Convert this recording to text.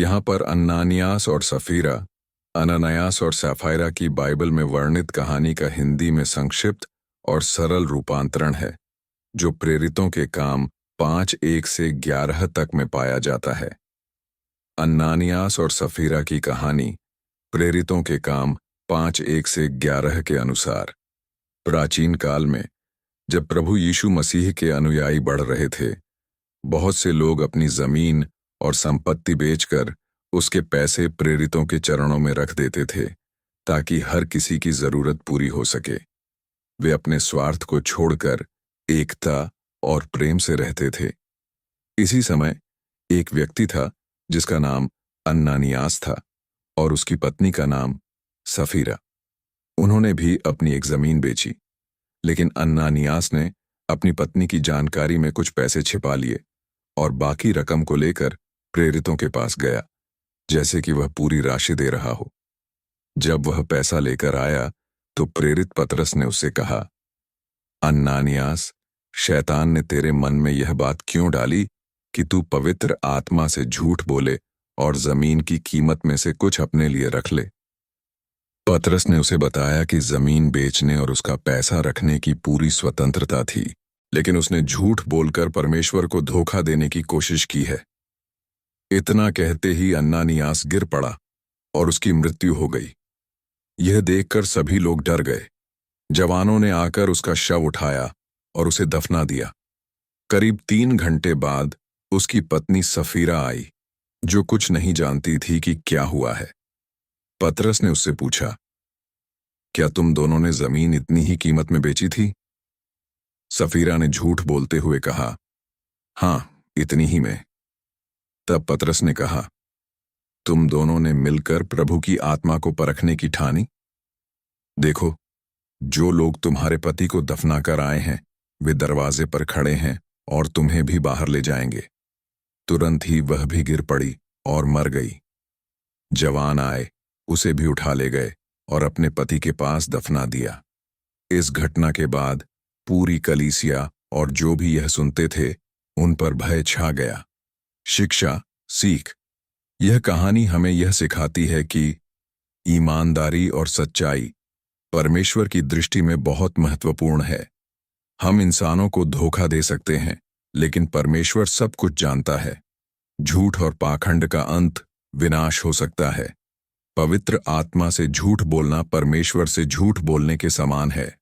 यहाँ पर अननायास और सफायरा की बाइबल में वर्णित कहानी का हिंदी में संक्षिप्त और सरल रूपांतरण है, जो प्रेरितों के काम 5:1 से 11 तक में पाया जाता है। अननानियास और सफीरा की कहानी प्रेरितों के काम 5:1 से 11 के अनुसार। प्राचीन काल में जब प्रभु यीशु मसीह के अनुयायी बढ़ रहे थे, बहुत से लोग अपनी जमीन और संपत्ति बेचकर उसके पैसे प्रेरितों के चरणों में रख देते थे, ताकि हर किसी की जरूरत पूरी हो सके। वे अपने स्वार्थ को छोड़कर एकता और प्रेम से रहते थे। इसी समय एक व्यक्ति था जिसका नाम अननानियास था और उसकी पत्नी का नाम सफीरा। उन्होंने भी अपनी एक जमीन बेची, लेकिन अननानियास ने अपनी पत्नी की जानकारी में कुछ पैसे छिपा लिए और बाकी रकम को लेकर प्रेरितों के पास गया, जैसे कि वह पूरी राशि दे रहा हो। जब वह पैसा लेकर आया तो प्रेरित पतरस ने उससे कहा, अननानियास, शैतान ने तेरे मन में यह बात क्यों डाली कि तू पवित्र आत्मा से झूठ बोले और जमीन की कीमत में से कुछ अपने लिए रख ले। पतरस ने उसे बताया कि जमीन बेचने और उसका पैसा रखने की पूरी स्वतंत्रता थी, लेकिन उसने झूठ बोलकर परमेश्वर को धोखा देने की कोशिश की है। इतना कहते ही अननानियास गिर पड़ा और उसकी मृत्यु हो गई। यह देखकर सभी लोग डर गए। जवानों ने आकर उसका शव उठाया और उसे दफना दिया। करीब 3 घंटे बाद उसकी पत्नी सफीरा आई, जो कुछ नहीं जानती थी कि क्या हुआ है। पतरस ने उससे पूछा, क्या तुम दोनों ने जमीन इतनी ही कीमत में बेची थी? सफीरा ने झूठ बोलते हुए कहा, हाँ, इतनी ही में। तब पतरस ने कहा, तुम दोनों ने मिलकर प्रभु की आत्मा को परखने की ठानी? देखो, जो लोग तुम्हारे पति को दफना कर आए हैं, वे दरवाजे पर खड़े हैं और तुम्हें भी बाहर ले जाएंगे। तुरंत ही वह भी गिर पड़ी और मर गई। जवान आए, उसे भी उठा ले गए और अपने पति के पास दफना दिया। इस घटना के बाद पूरी कलीसिया और जो भी यह सुनते थे, उन पर भय छा गया। शिक्षा, सीख। यह कहानी हमें यह सिखाती है कि ईमानदारी और सच्चाई परमेश्वर की दृष्टि में बहुत महत्वपूर्ण है। हम इंसानों को धोखा दे सकते हैं, लेकिन परमेश्वर सब कुछ जानता है। झूठ और पाखंड का अंत विनाश हो सकता है। पवित्र आत्मा से झूठ बोलना परमेश्वर से झूठ बोलने के समान है।